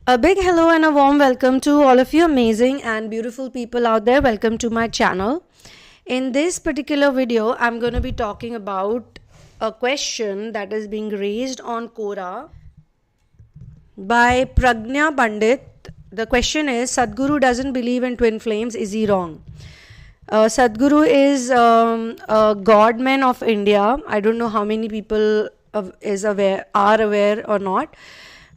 A big hello and a warm welcome to all of you amazing and beautiful people out there. Welcome to my channel. In this particular video, I'm going to be talking about a question that is being raised on Quora by Pragnya Pandit. The question is, Sadhguru doesn't believe in twin flames. Is he wrong? Sadhguru is a godman of India. I don't know how many people are aware or not.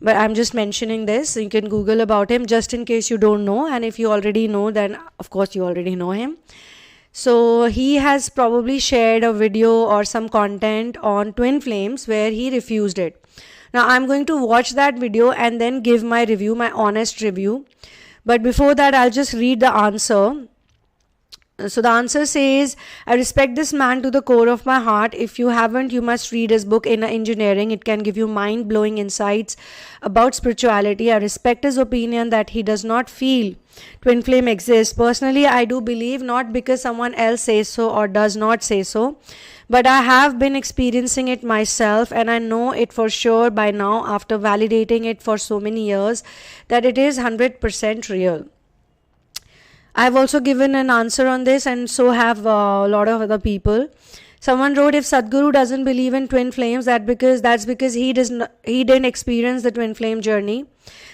But I'm just mentioning this. So you can Google about him just in case you don't know. And if you already know, then of course you already know him. So he has probably shared a video or some content on twin flames where he refused it. Now I'm going to watch that video and then give my review, my honest review. But before that, I'll just read the answer. So the answer says, I respect this man to the core of my heart. If you haven't, you must read his book, Inner Engineering. It can give you mind-blowing insights about spirituality. I respect his opinion that he does not feel twin flame exists. Personally, I do believe, not because someone else says so or does not say so, but I have been experiencing it myself, and I know it for sure by now after validating it for so many years that it is 100% real. I've also given an answer on this, and so have a lot of other people. Someone wrote, if Sadhguru doesn't believe in twin flames, that's because he didn't experience the twin flame journey.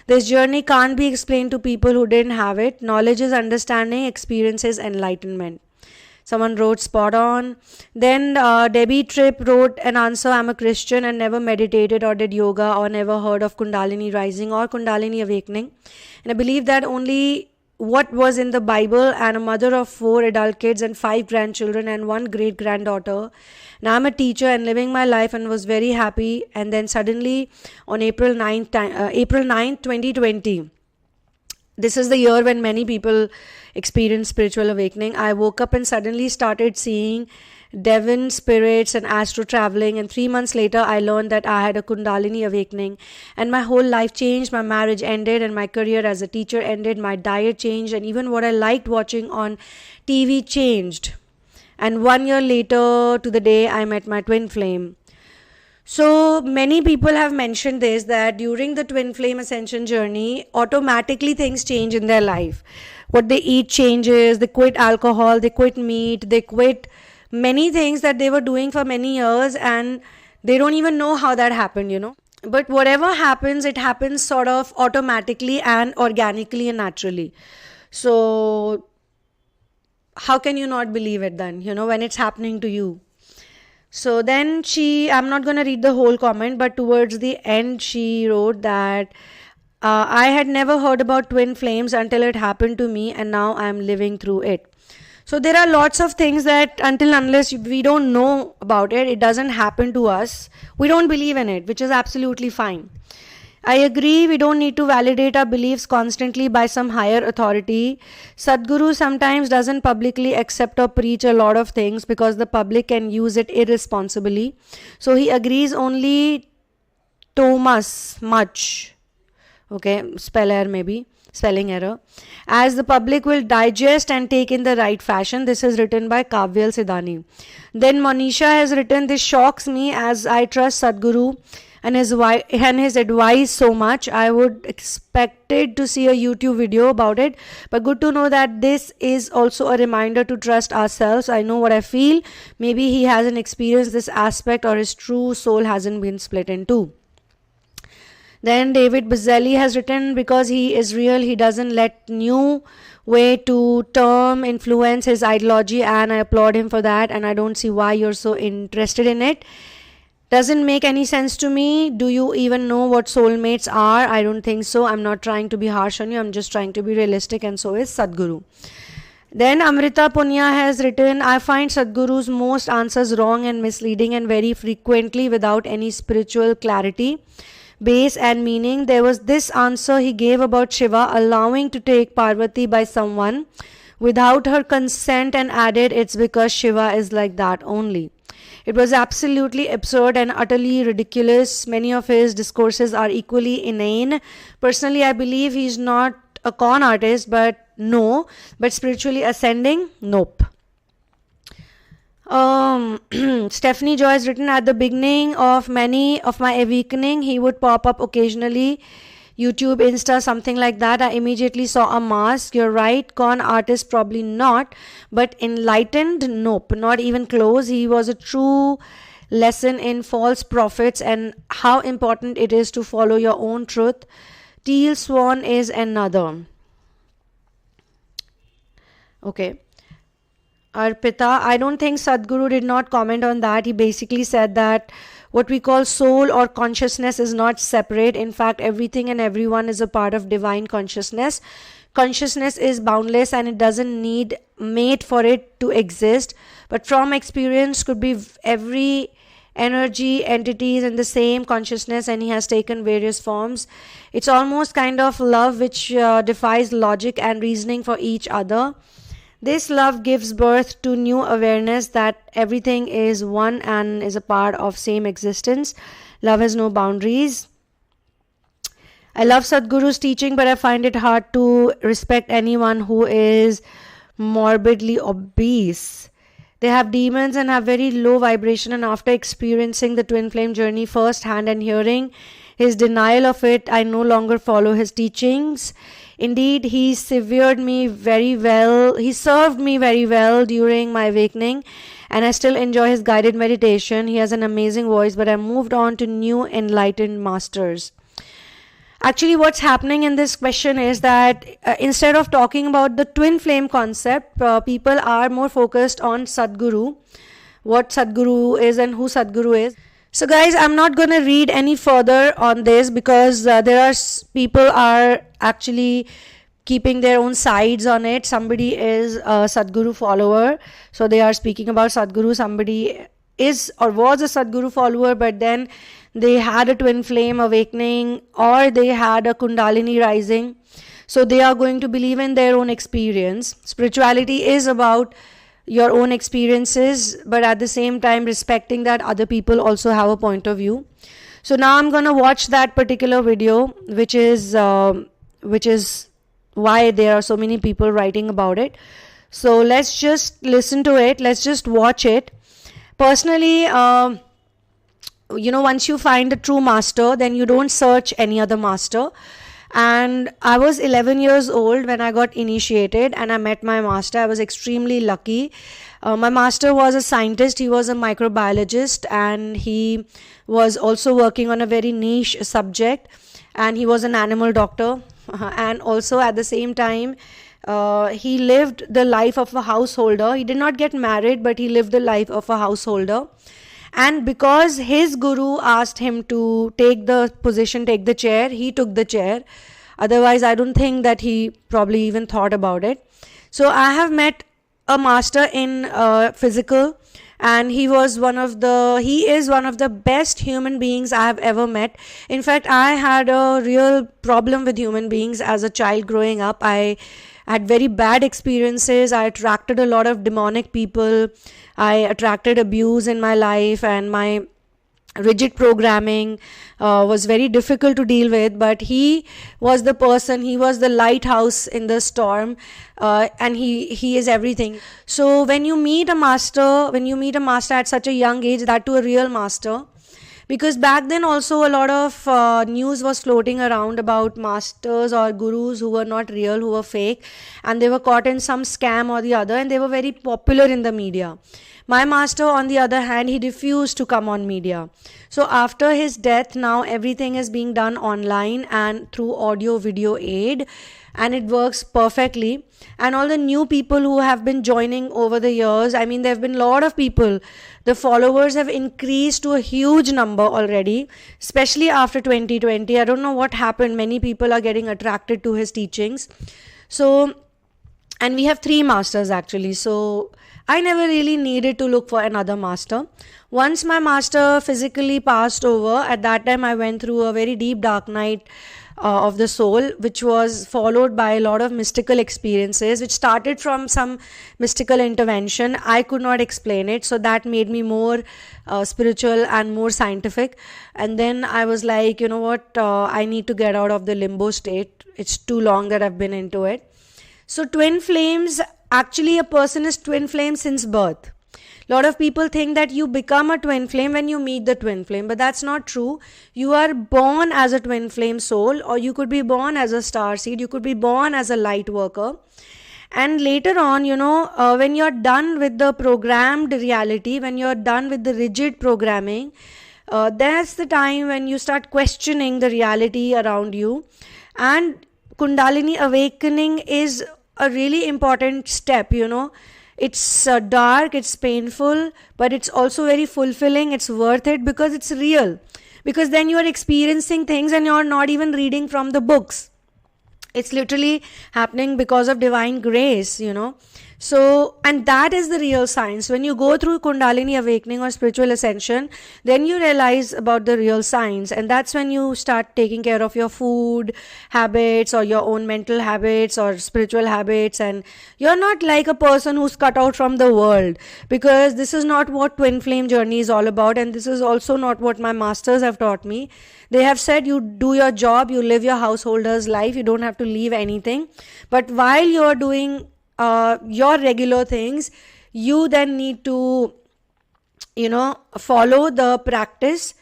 This journey can't be explained to people who didn't have it. Knowledge is understanding, experience is enlightenment. Someone wrote, spot on. Then Debbie Tripp wrote an answer, I'm a Christian and never meditated or did yoga or never heard of Kundalini rising or Kundalini awakening. And I believe that only what was in the Bible, and a mother of 4 adult kids and 5 grandchildren and 1 great-granddaughter. Now I'm a teacher and living my life and was very happy. And then suddenly on April 9th, 2020, this is the year when many people experience spiritual awakening, I woke up and suddenly started seeing Devon spirits and astro traveling, and 3 months later I learned that I had a Kundalini awakening, and my whole life changed. My marriage ended and my career as a teacher ended. My diet changed, and even what I liked watching on TV changed. And 1 year later to the day I met my twin flame. So many people have mentioned this, that during the twin flame ascension journey, automatically things change in their life. What they eat changes. They quit alcohol, they quit meat, they quit many things that they were doing for many years, and they don't even know how that happened. But whatever happens, it happens sort of automatically and organically and naturally. So how can you not believe it then, when it's happening to you? So then I'm not going to read the whole comment, but towards the end she wrote that I had never heard about twin flames until it happened to me, and now I'm living through it. So there are lots of things that unless we don't know about it, it doesn't happen to us. We don't believe in it, which is absolutely fine. I agree, we don't need to validate our beliefs constantly by some higher authority. Sadhguru sometimes doesn't publicly accept or preach a lot of things because the public can use it irresponsibly. So he agrees only much. Okay, spelling error. As the public will digest and take in the right fashion. This is written by Kavyal Sidani. Then Monisha has written, this shocks me as I trust Sadhguru and his advice so much. I would expected to see a YouTube video about it, but good to know that this is also a reminder to trust ourselves. I know what I feel. Maybe he hasn't experienced this aspect, or his true soul hasn't been split in two. Then David Bazzelli has written, because he is real, he doesn't let new way to term influence his ideology, and I applaud him for that, and I don't see why you're so interested in it. Doesn't make any sense to me. Do you even know what soulmates are? I don't think so. I'm not trying to be harsh on you. I'm just trying to be realistic, and so is Sadhguru. Then Amrita Punya has written, I find Sadhguru's most answers wrong and misleading, and very frequently without any spiritual clarity, base and meaning. There was this answer he gave about Shiva allowing to take Parvati by someone without her consent, and added it's because Shiva is like that only. It was absolutely absurd and utterly ridiculous. Many of his discourses are equally inane. Personally, I believe he's not a con artist, but spiritually ascending, nope. Stephanie Joyce written, at the beginning of many of my awakening, he would pop up occasionally. YouTube, Insta, something like that. I immediately saw a mask. You're right, con artist probably not, but enlightened, nope, not even close. He was a true lesson in false prophets and how important it is to follow your own truth. Teal Swan is another. Okay. Arpita, I don't think Sadhguru did not comment on that. He basically said that what we call soul or consciousness is not separate. In fact, everything and everyone is a part of divine consciousness. Consciousness is boundless and it doesn't need mate for it to exist. But from experience could be every energy, entities in the same consciousness, and he has taken various forms. It's almost kind of love which defies logic and reasoning for each other. This love gives birth to new awareness that everything is one and is a part of same existence. Love has no boundaries. I love Sadhguru's teaching, but I find it hard to respect anyone who is morbidly obese. They have demons and have very low vibration, and after experiencing the twin flame journey firsthand and hearing his denial of it, I no longer follow his teachings. Indeed, he served me very well during my awakening, and I still enjoy his guided meditation. He has an amazing voice, but I moved on to new enlightened masters. Actually, what's happening in this question is that instead of talking about the twin flame concept, people are more focused on Sadhguru, what Sadhguru is and who Sadhguru is. So guys, I'm not going to read any further on this because people are actually keeping their own sides on it. Somebody is a Sadhguru follower, so they are speaking about Sadhguru. Somebody is or was a Sadhguru follower, but then they had a twin flame awakening or they had a Kundalini rising. So they are going to believe in their own experience. Spirituality is about your own experiences, but at the same time respecting that other people also have a point of view. So now I'm going to watch that particular video, which is why there are so many people writing about it. So let's just listen to it. Let's just watch it. Personally, once you find a true master, then you don't search any other master. And I was 11 years old when I got initiated and I met my master. I was extremely lucky. My master was a scientist. He was a microbiologist and he was also working on a very niche subject, and he was an animal doctor. And also at the same time, he lived the life of a householder. He did not get married, but he lived the life of a householder. And because his guru asked him to take the chair, he took the chair. Otherwise, I don't think that he probably even thought about it. So I have met a master in physical, and he is one of the best human beings I have ever met. In fact, I had a real problem with human beings as a child growing up. I had very bad experiences. I attracted a lot of demonic people. I attracted abuse in my life, and my rigid programming was very difficult to deal with. But he was the person, he was the lighthouse in the storm, and he is everything. So when you meet a master at such a young age, that too a real master, because back then also a lot of news was floating around about masters or gurus who were not real, who were fake, and they were caught in some scam or the other, and they were very popular in the media. My master, on the other hand, he refused to come on media. So after his death, now everything is being done online and through audio video aid, and it works perfectly. And all the new people who have been joining over the years, I mean, there have been a lot of people. The followers have increased to a huge number already, especially after 2020. I don't know what happened. Many people are getting attracted to his teachings. So, and we have 3 masters actually. So I never really needed to look for another master. Once my master physically passed over, at that time I went through a very deep dark night of the soul, which was followed by a lot of mystical experiences, which started from some mystical intervention. I could not explain it, so that made me more spiritual and more scientific. And then I was like, you know what, I need to get out of the limbo state. It's too long that I've been into it. So twin flames, actually a person is twin flame since birth. A lot of people think that you become a twin flame when you meet the twin flame, but that's not true. You are born as a twin flame soul, or you could be born as a star seed, you could be born as a light worker. And later on, when you're done with the programmed reality, when you're done with the rigid programming, that's the time when you start questioning the reality around you. And Kundalini awakening is a really important step. It's dark, it's painful, but it's also very fulfilling. It's worth it because it's real. Because then you're experiencing things and you're not even reading from the books. It's literally happening because of divine grace, So, and that is the real science. When you go through Kundalini awakening or spiritual ascension, then you realize about the real science. And that's when you start taking care of your food habits or your own mental habits or spiritual habits. And you're not like a person who's cut out from the world, because this is not what Twin Flame journey is all about. And this is also not what my masters have taught me. They have said you do your job, you live your householder's life, you don't have to leave anything. But while you're doing your regular things, you then need to, follow the practice,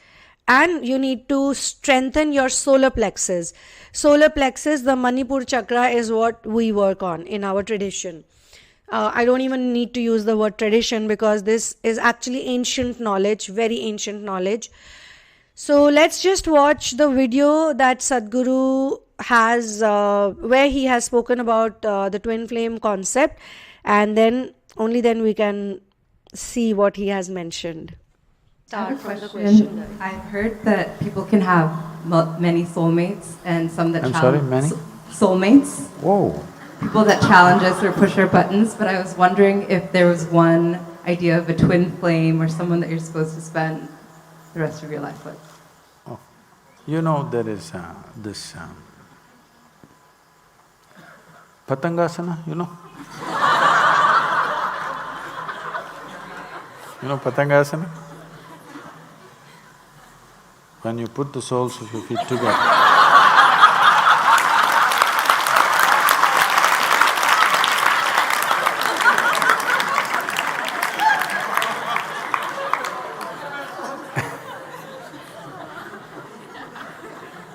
and you need to strengthen your solar plexus. Solar plexus, the Manipur chakra, is what we work on in our tradition. I don't even need to use the word tradition, because this is actually ancient knowledge, very ancient knowledge. So let's just watch the video that Sadhguru has, where he has spoken about the twin flame concept, and then only then we can see what he has mentioned. Start from the question. I've heard that people can have many soulmates, and some that many? Soulmates. Whoa. People that challenge us or push our buttons, but I was wondering if there was one idea of a twin flame or someone that you're supposed to spend the rest of your life with. Oh. There is this Patangasana, Patangasana? When you put the soles of your feet together.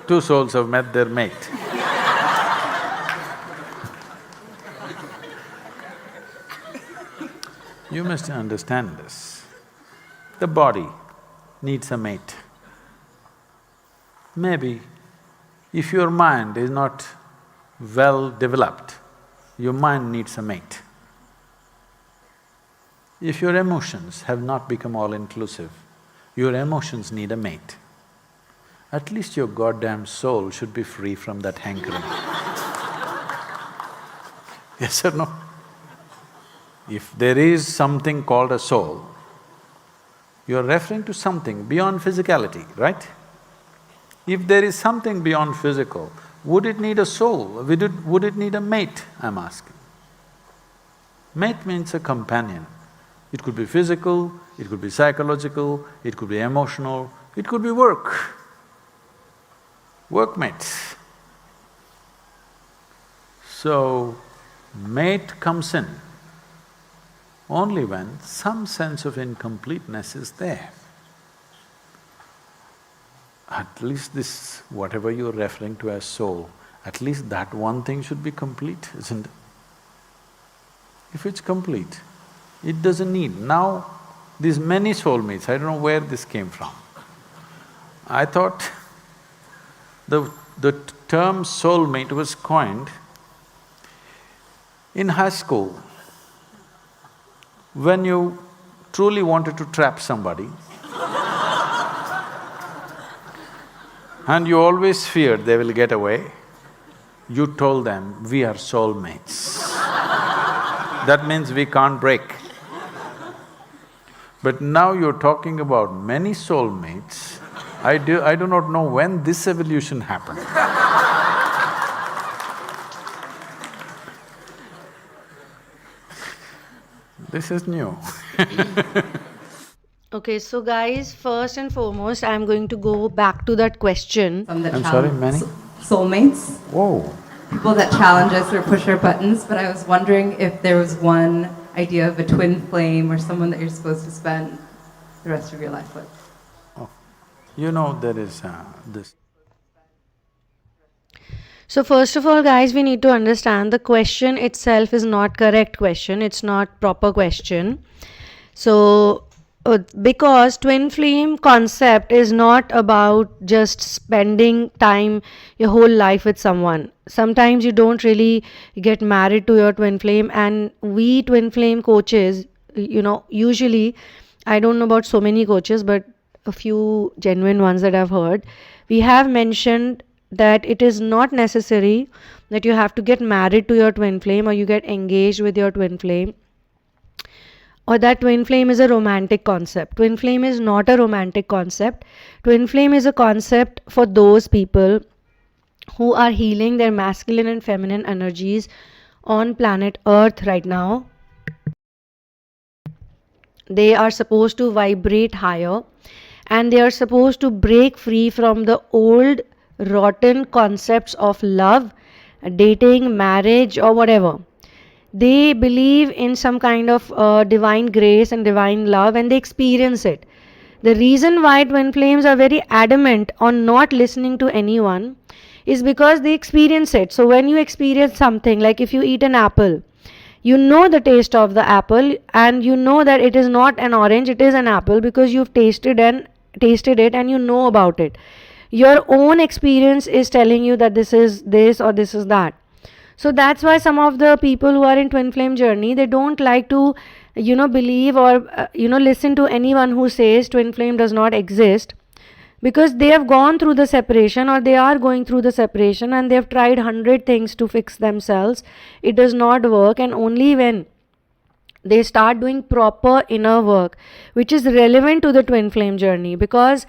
Two souls have met their mate. You must understand this. The body needs a mate. Maybe if your mind is not well developed, your mind needs a mate. If your emotions have not become all-inclusive, your emotions need a mate. At least your goddamn soul should be free from that hankering. Yes or no? If there is something called a soul, you're referring to something beyond physicality, right? If there is something beyond physical, would it need a soul? Would it need a mate, I'm asking? Mate means a companion. It could be physical, it could be psychological, it could be emotional, it could be workmates. So, mate comes in only when some sense of incompleteness is there. At least this, whatever you're referring to as soul, at least that one thing should be complete, isn't it? If it's complete, it doesn't need… Now, these many soulmates, I don't know where this came from. I thought the term soulmate was coined in high school. When you truly wanted to trap somebody and you always feared they will get away, you told them, we are soulmates. That means we can't break. But now you're talking about many soulmates. I do not know when this evolution happened. This is new. Okay, so guys, first and foremost, I'm going to go back to that question. I'm sorry, many? Soulmates. Whoa. People that challenge us or push our buttons, but I was wondering if there was one idea of a twin flame or someone that you're supposed to spend the rest of your life with? Oh, you know there is this… So first of all, guys, we need to understand the question itself is not correct question. It's not proper question. So because twin flame concept is not about just spending time your whole life with someone. Sometimes you don't really get married to your twin flame, and we twin flame coaches, usually, I don't know about so many coaches, but a few genuine ones that I've heard, we have mentioned that it is not necessary that you have to get married to your twin flame or you get engaged with your twin flame, or that twin flame is a romantic concept. Twin flame is not a romantic concept. Twin flame is a concept for those people who are healing their masculine and feminine energies on planet Earth right now. They are supposed to vibrate higher, and they are supposed to break free from the old rotten concepts of love, dating, marriage, or whatever. They believe in some kind of divine grace and divine love, and they experience it. The reason why twin flames are very adamant on not listening to anyone is because they experience it. So when you experience something, like if you eat an apple, you know the taste of the apple, and you know that it is not an orange, it is an apple, because you've tasted it and you know about it. Your own experience is telling you that this is this or this is that. So that's why some of the people who are in twin flame journey, they don't like to believe or listen to anyone who says twin flame does not exist, because they have gone through the separation, or they are going through the separation, and they have tried 100 things to fix themselves. It does not work, and only when they start doing proper inner work, which is relevant to the twin flame journey, because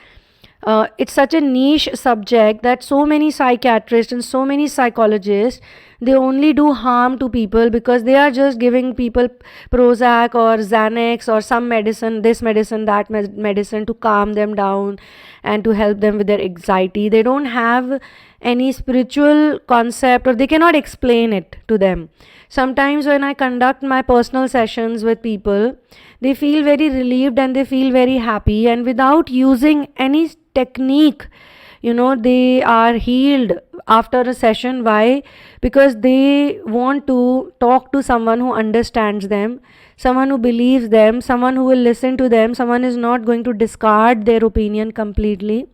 it's such a niche subject that so many psychiatrists and so many psychologists, they only do harm to people because they are just giving people Prozac or Xanax or some medicine, this medicine, that medicine, to calm them down and to help them with their anxiety. They don't have any spiritual concept, or they cannot explain it to them. Sometimes when I conduct my personal sessions with people, they feel very relieved and they feel very happy, and without using any technique, they are healed after a session. Why? Because they want to talk to someone who understands them, someone who believes them, someone who will listen to them, someone is not going to discard their opinion completely.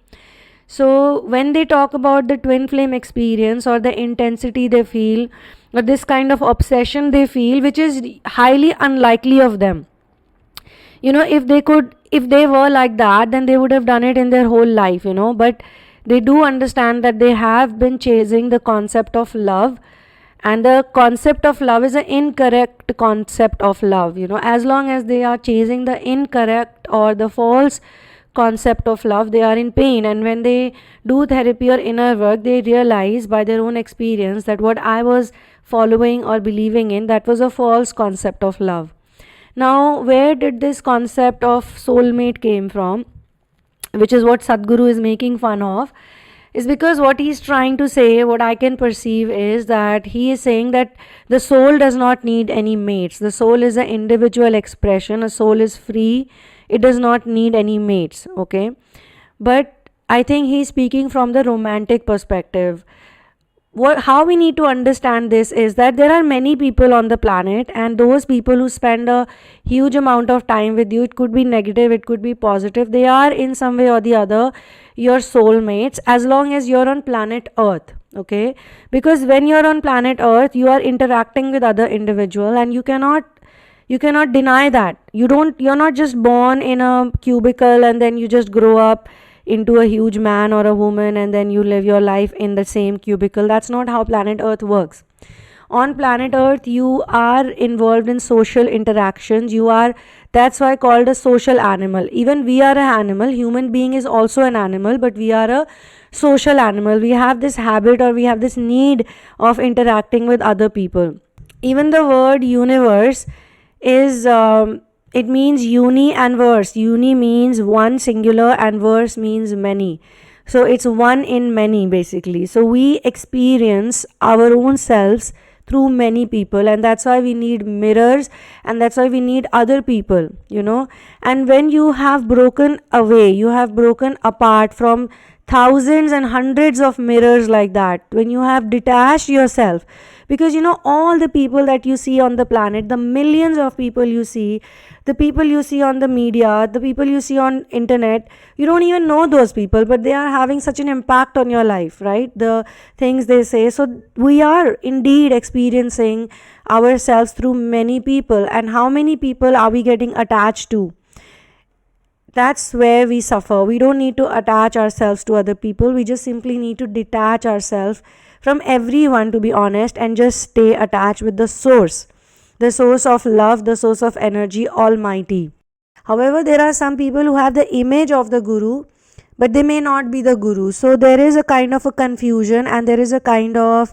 So when they talk about the twin flame experience, or the intensity they feel, or this kind of obsession they feel, which is highly unlikely of them, if they were like that, then they would have done it in their whole life, but they do understand that they have been chasing the concept of love, and the concept of love is an incorrect concept of love. As long as they are chasing the incorrect or the false concept of love, they are in pain. And when they do therapy or inner work, they realize by their own experience that what I was following or believing in, that was a false concept of love. Now, where did this concept of soulmate came from, which is what Sadhguru is making fun of, is because what he's trying to say, what I can perceive, is that he is saying that the soul does not need any mates. The soul is an individual expression. A soul is free. It does not need any mates, okay? But I think he's speaking from the romantic perspective. How we need to understand this is that there are many people on the planet, and those people who spend a huge amount of time with you, it could be negative, it could be positive, they are in some way or the other your soulmates, as long as you're on planet Earth, okay? Because when you're on planet Earth, you are interacting with other individuals, and you cannot deny that. You're not just born in a cubicle and then you just grow up into a huge man or a woman and then you live your life in the same cubicle. That's not how planet Earth works. On planet Earth, you are involved in social interactions. That's why called a social animal. Even we are an animal. Human being is also an animal, but we are a social animal. We have this habit, or we have this need of interacting with other people. Even the word universe is it means uni and verse. Uni means one singular and verse means many. So it's one in many, basically. So we experience our own selves through many people, and that's why we need mirrors, and that's why we need other people, you know. And when you have broken away, you have broken apart from thousands and hundreds of mirrors like that, when you have detached yourself, because you know, all the people that you see on the planet, the millions of people you see, the people you see on the media, the people you see on internet, you don't even know those people, but they are having such an impact on your life, right? The things they say. So we are indeed experiencing ourselves through many people, and how many people are we getting attached to? That's where we suffer. We don't need to attach ourselves to other people. We just simply need to detach ourselves from everyone, to be honest, and just stay attached with the source of love, the source of energy, Almighty. However, there are some people who have the image of the Guru, but they may not be the Guru. So there is a kind of a confusion, and there is a kind of,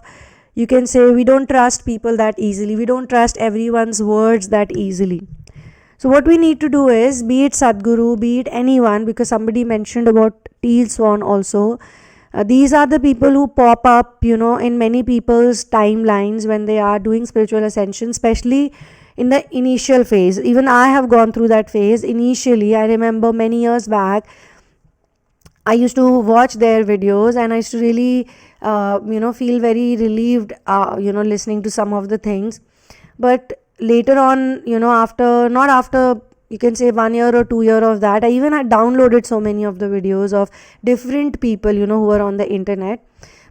you can say, we don't trust people that easily. We don't trust everyone's words that easily. So what we need to do is, be it Sadhguru, be it anyone, because somebody mentioned about teal swan also. These are the people who pop up, you know, in many people's timelines when they are doing spiritual ascension, especially in the initial phase. Even I have gone through that phase. Initially, I remember many years back, I used to watch their videos, and I used to really, feel very relieved, listening to some of the things. But later on, not after, you can say 1 year or 2 year of that, I even had downloaded so many of the videos of different people, who were on the internet.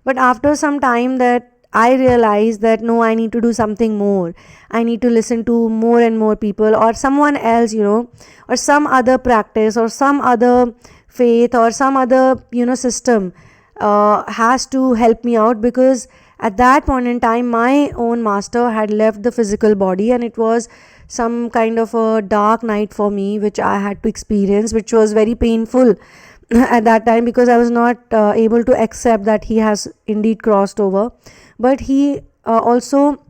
But after some time, that I realized that no, I need to do something more. I need to listen to more and more people, or someone else, or some other practice, or some other faith, or some other, system has to help me out, because at that point in time, my own master had left the physical body, and it was some kind of a dark night for me, which I had to experience, which was very painful at that time, because I was not able to accept that he has indeed crossed over. But he also,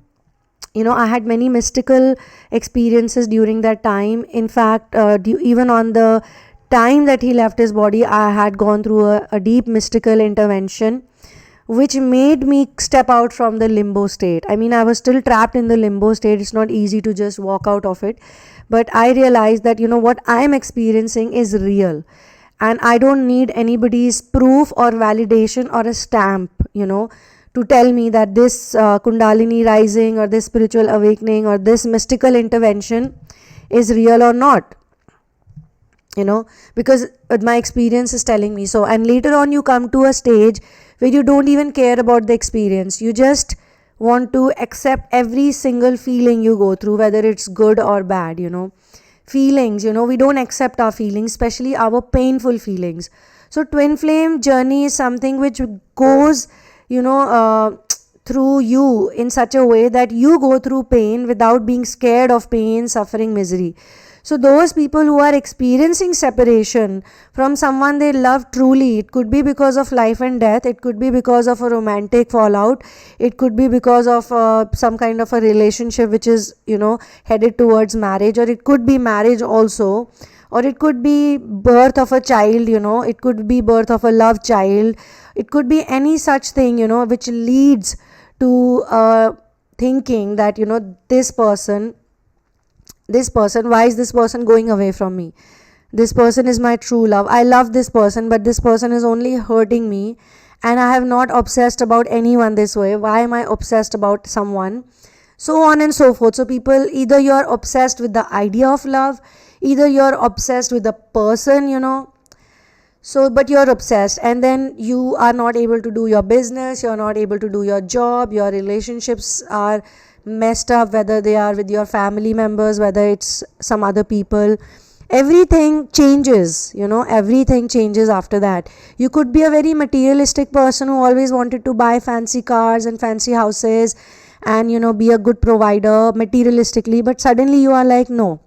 I had many mystical experiences during that time. In fact, even on the time that he left his body, I had gone through a deep mystical intervention, which made me step out from the limbo state. I mean, I was still trapped in the limbo state. It's not easy to just walk out of it. But I realized that, what I am experiencing is real. And I don't need anybody's proof or validation or a stamp, to tell me that this Kundalini rising, or this spiritual awakening, or this mystical intervention is real or not. Because my experience is telling me so. And later on, you come to a stage where you don't even care about the experience. You just want to accept every single feeling you go through, whether it's good or bad. Feelings, we don't accept our feelings, especially our painful feelings. So twin flame journey is something which goes, through you in such a way that you go through pain without being scared of pain, suffering, misery. So those people who are experiencing separation from someone they love truly, it could be because of life and death, it could be because of a romantic fallout, it could be because of some kind of a relationship which is, headed towards marriage, or it could be marriage also, or it could be birth of a child, it could be birth of a loved child, it could be any such thing, which leads to thinking that, this person, why is this person going away from me? This person is my true love. I love this person, but this person is only hurting me, and I have not obsessed about anyone this way. Why am I obsessed about someone? So on and so forth. So people, either you're obsessed with the idea of love, either you're obsessed with the person, so, but you're obsessed, and then you are not able to do your business, you're not able to do your job, your relationships are messed up, whether they are with your family members, whether it's some other people. Everything changes, everything changes after that. You could be a very materialistic person who always wanted to buy fancy cars and fancy houses and, be a good provider materialistically, but suddenly you are like, no,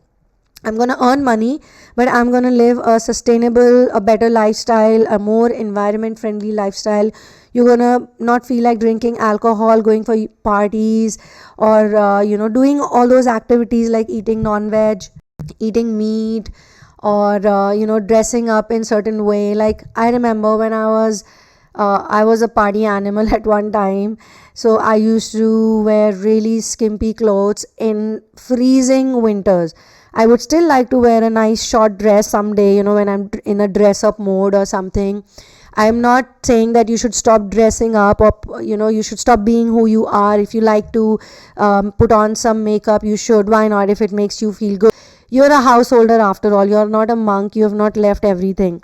I'm going to earn money, but I'm going to live a sustainable, a better lifestyle, a more environment friendly lifestyle. You're going to not feel like drinking alcohol, going for parties, or, doing all those activities like eating non-veg, eating meat, or, dressing up in certain way. Like I remember when I was I was a party animal at one time, so I used to wear really skimpy clothes in freezing winters. I would still like to wear a nice short dress someday, when I'm in a dress up mode or something. I'm not saying that you should stop dressing up, or you should stop being who you are. If you like to put on some makeup, you should. Why not, if it makes you feel good? You're a householder after all. You're not a monk. You have not left everything.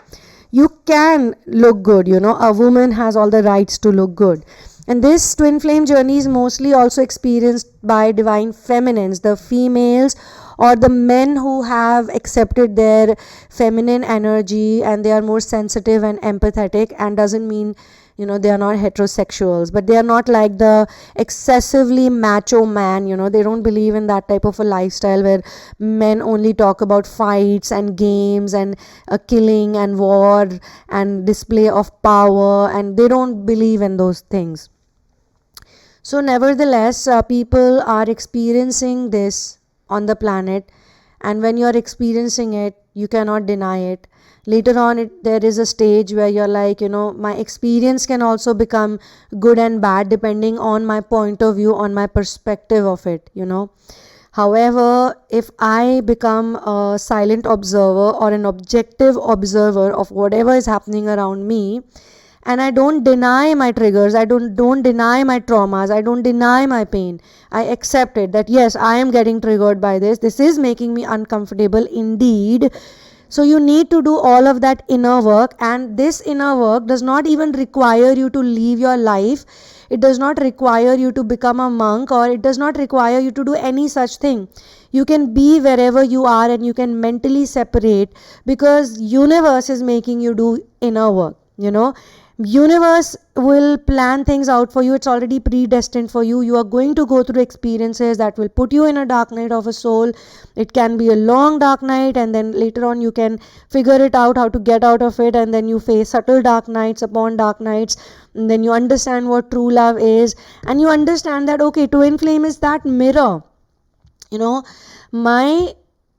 You can look good. A woman has all the rights to look good. And this twin flame journey is mostly also experienced by divine feminines, the females or the men who have accepted their feminine energy, and they are more sensitive and empathetic. And doesn't mean they are not heterosexuals, but they are not like the excessively macho man. They don't believe in that type of a lifestyle where men only talk about fights and games and killing and war and display of power, and they don't believe in those things. So nevertheless, people are experiencing this on the planet, and when you are experiencing it, you cannot deny it. Later on, there is a stage where you're like, my experience can also become good and bad depending on my point of view, on my perspective of it. However, if I become a silent observer or an objective observer of whatever is happening around me, and I don't deny my triggers, I don't deny my traumas, I don't deny my pain, I accept it, that yes, I am getting triggered by this is making me uncomfortable indeed. So you need to do all of that inner work, and this inner work does not even require you to leave your life. It does not require you to become a monk, or it does not require you to do any such thing. You can be wherever you are, and you can mentally separate, because universe is making you do inner work. Universe will plan things out for you. It's already predestined for you. You are going to go through experiences that will put you in a dark night of a soul. It can be a long dark night, and then later on you can figure it out how to get out of it, and then you face subtle dark nights upon dark nights, and then you understand what true love is, and you understand that okay, twin flame is that mirror. My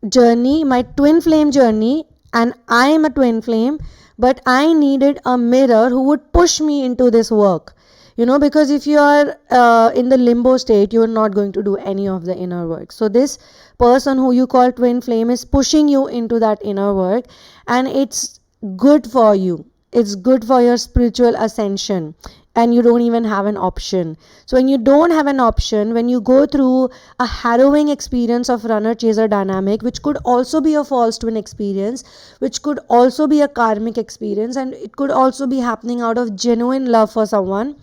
journey, my twin flame journey, and I am a twin flame, but I needed a mirror who would push me into this work. Because if you are in the limbo state, you are not going to do any of the inner work. So this person who you call twin flame is pushing you into that inner work, and it's good for you. It's good for your spiritual ascension, and you don't even have an option. So when you don't have an option, when you go through a harrowing experience of runner-chaser dynamic, which could also be a false twin experience, which could also be a karmic experience, and it could also be happening out of genuine love for someone,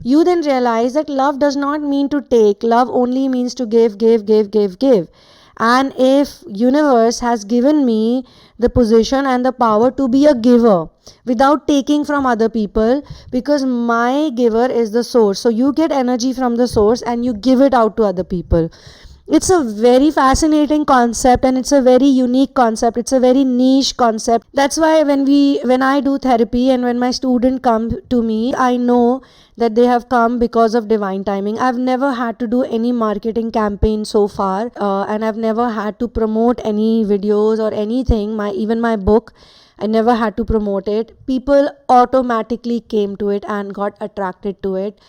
you then realize that love does not mean to take. Love only means to give. And if universe has given me the position and the power to be a giver without taking from other people, because my giver is the source. So you get energy from the source and you give it out to other people. It's a very fascinating concept, and it's a very unique concept. It's a very niche concept. That's why when I do therapy and when my student come to me, I know that they have come because of divine timing. I've never had to do any marketing campaign so far, and I've never had to promote any videos or anything. Even my book, I never had to promote it. People automatically came to it and got attracted to it.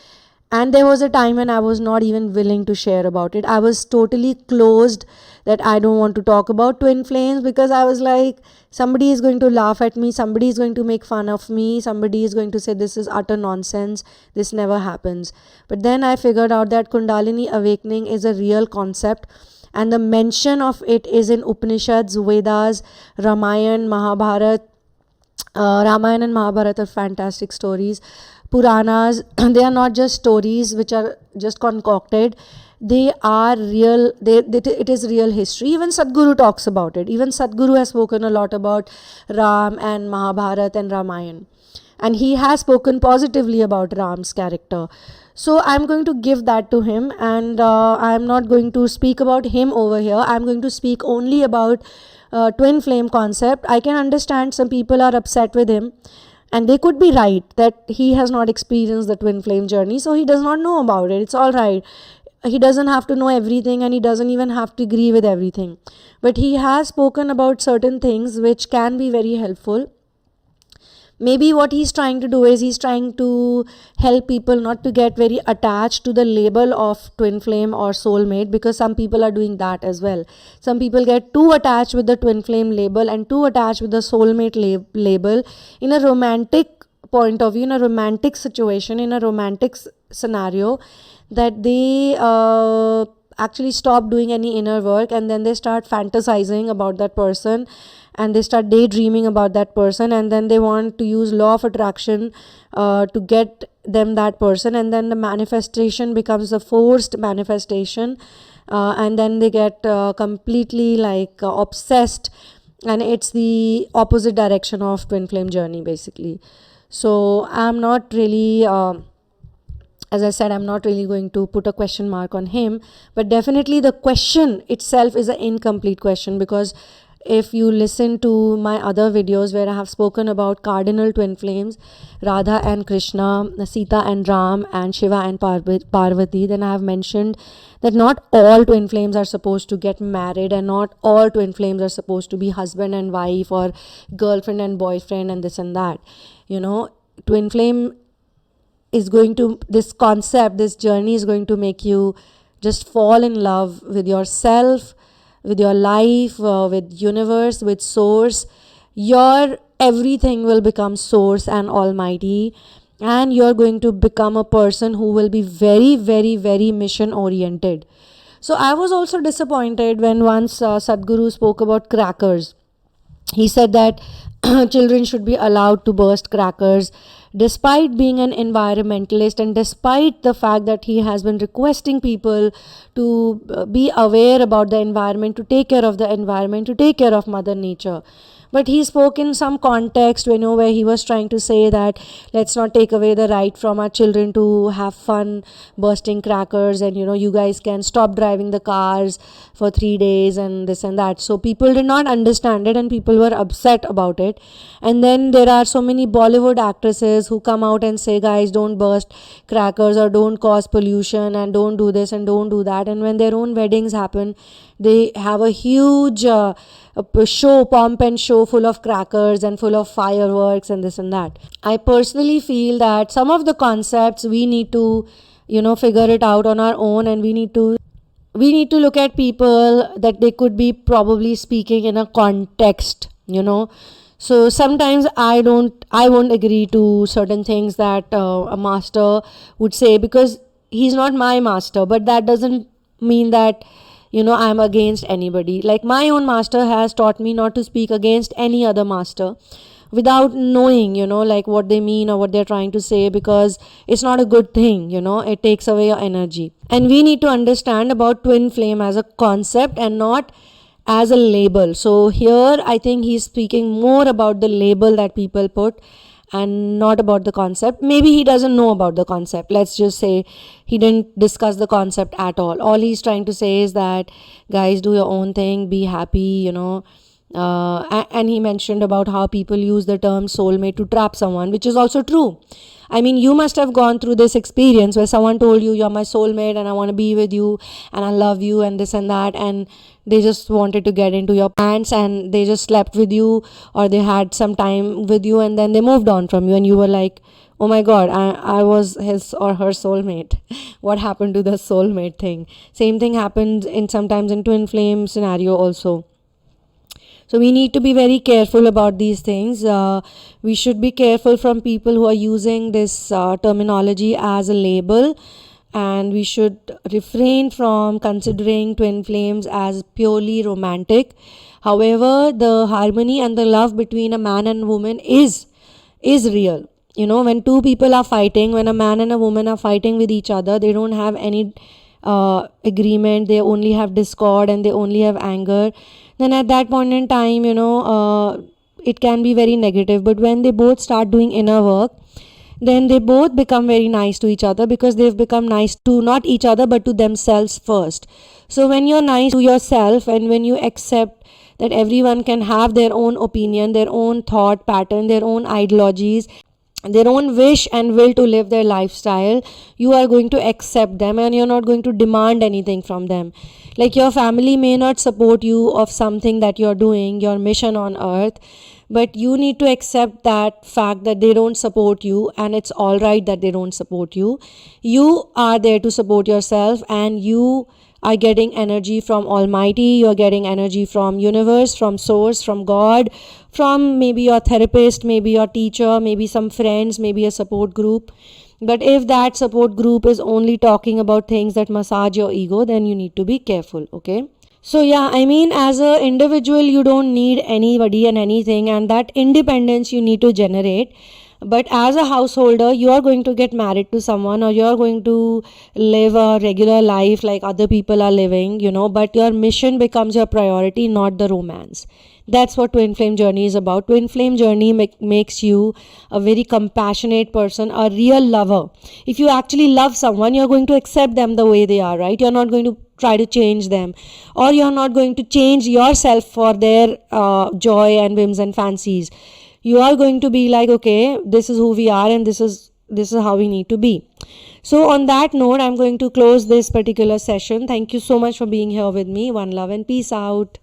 And there was a time when I was not even willing to share about it. I was totally closed, that I don't want to talk about twin flames, because I was like, somebody is going to laugh at me, somebody is going to make fun of me, somebody is going to say this is utter nonsense, this never happens. But then I figured out that Kundalini awakening is a real concept, and the mention of it is in Upanishads, Vedas, Ramayana, Mahabharata. Ramayana and Mahabharata are fantastic stories. Puranas, they are not just stories which are just concocted. They are real. It is real history. Even Sadhguru talks about it. Even Sadhguru has spoken a lot about Ram and Mahabharata and Ramayana. And he has spoken positively about Ram's character. So I'm going to give that to him, and I'm not going to speak about him over here. I'm going to speak only about twin flame concept. I can understand some people are upset with him, and they could be right that he has not experienced the twin flame journey, so he does not know about it. It's all right. He doesn't have to know everything, and he doesn't even have to agree with everything. But he has spoken about certain things which can be very helpful. maybe what he's trying to do is he's trying to help people not to get very attached to the label of twin flame or soulmate, because some people are doing that as well. Some people get too attached with the twin flame label and too attached with the soulmate label in a romantic point of view, in a romantic situation, in a romantic scenario, that they actually stop doing any inner work, and then they start fantasizing about that person, and they start daydreaming about that person, and then they want to use law of attraction to get them that person, and then the manifestation becomes a forced manifestation, and then they get completely obsessed, and it's the opposite direction of twin flame journey basically. So I'm not really as I said, I'm not really going to put a question mark on him, but definitely the question itself is an incomplete question, because if you listen to my other videos where I have spoken about cardinal twin flames, Radha and Krishna, Sita and Ram, and Shiva and Parvati, then I have mentioned that not all twin flames are supposed to get married, and not all twin flames are supposed to be husband and wife or girlfriend and boyfriend and this and that. Twin flame is going to, this concept, this journey is going to make you just fall in love with yourself, with your life, with universe, with source. Your everything will become source and almighty, and you're going to become a person who will be very, very, very mission oriented. So I was also disappointed when once Sadhguru spoke about crackers. He said that children should be allowed to burst crackers, despite being an environmentalist and despite the fact that he has been requesting people to be aware about the environment, to take care of the environment, to take care of Mother Nature. But he spoke in some context, where he was trying to say that let's not take away the right from our children to have fun bursting crackers, and you guys can stop driving the cars for 3 days and this and that. So people did not understand it, and people were upset about it. And then there are so many Bollywood actresses who come out and say, guys, don't burst crackers or don't cause pollution and don't do this and don't do that. And when their own weddings happen, they have a huge pomp and show full of crackers and full of fireworks and this and that. I personally feel that some of the concepts we need to, figure it out on our own, and we need to look at people that they could be probably speaking in a context, So sometimes I won't agree to certain things that a master would say, because he's not my master, but that doesn't mean that I'm against anybody. Like my own master has taught me not to speak against any other master without knowing, what they mean or what they're trying to say, because it's not a good thing, it takes away your energy. And we need to understand about twin flame as a concept and not as a label. So here I think he's speaking more about the label that people put and not about the concept. Maybe he doesn't know about the concept. Let's just say he didn't discuss the concept at all. All he's trying to say is that, guys, do your own thing, be happy, and he mentioned about how people use the term soulmate to trap someone, which is also true. I mean, you must have gone through this experience where someone told you, you're my soulmate and I want to be with you and I love you and this and that, and they just wanted to get into your pants and they just slept with you, or they had some time with you and then they moved on from you, and you were like, oh my god, I was his or her soulmate. What happened to the soulmate thing? Same thing happens sometimes in twin flame scenario also. So we need to be very careful about these things. We should be careful from people who are using this terminology as a label, and we should refrain from considering twin flames as purely romantic. However, the harmony and the love between a man and woman is real. When two people are fighting, when a man and a woman are fighting with each other, they don't have any agreement, they only have discord and they only have anger, then at that point in time, it can be very negative. But when they both start doing inner work, then they both become very nice to each other, because they've become nice to not each other but to themselves first. So when you're nice to yourself, and when you accept that everyone can have their own opinion, their own thought pattern, their own ideologies, their own wish and will to live their lifestyle, you are going to accept them and you're not going to demand anything from them. Like your family may not support you of something that you're doing, your mission on earth, but you need to accept that fact that they don't support you, and it's all right that they don't support you. You are there to support yourself, and you are getting energy from Almighty, you're getting energy from universe, from source, from God, from maybe your therapist, maybe your teacher, maybe some friends, maybe a support group. But if that support group is only talking about things that massage your ego, then you need to be careful, okay? So yeah, I mean, as an individual, you don't need anybody and anything, and that independence you need to generate. But as a householder, you are going to get married to someone, or you are going to live a regular life like other people are living, but your mission becomes your priority, not the romance. That's what Twin Flame Journey is about. Twin Flame Journey makes you a very compassionate person, a real lover. If you actually love someone, you're going to accept them the way they are, right? You're not going to try to change them, or you're not going to change yourself for their joy and whims and fancies. You are going to be like, okay, this is who we are, and this is how we need to be. So on that note, I'm going to close this particular session. Thank you so much for being here with me. One love and peace out.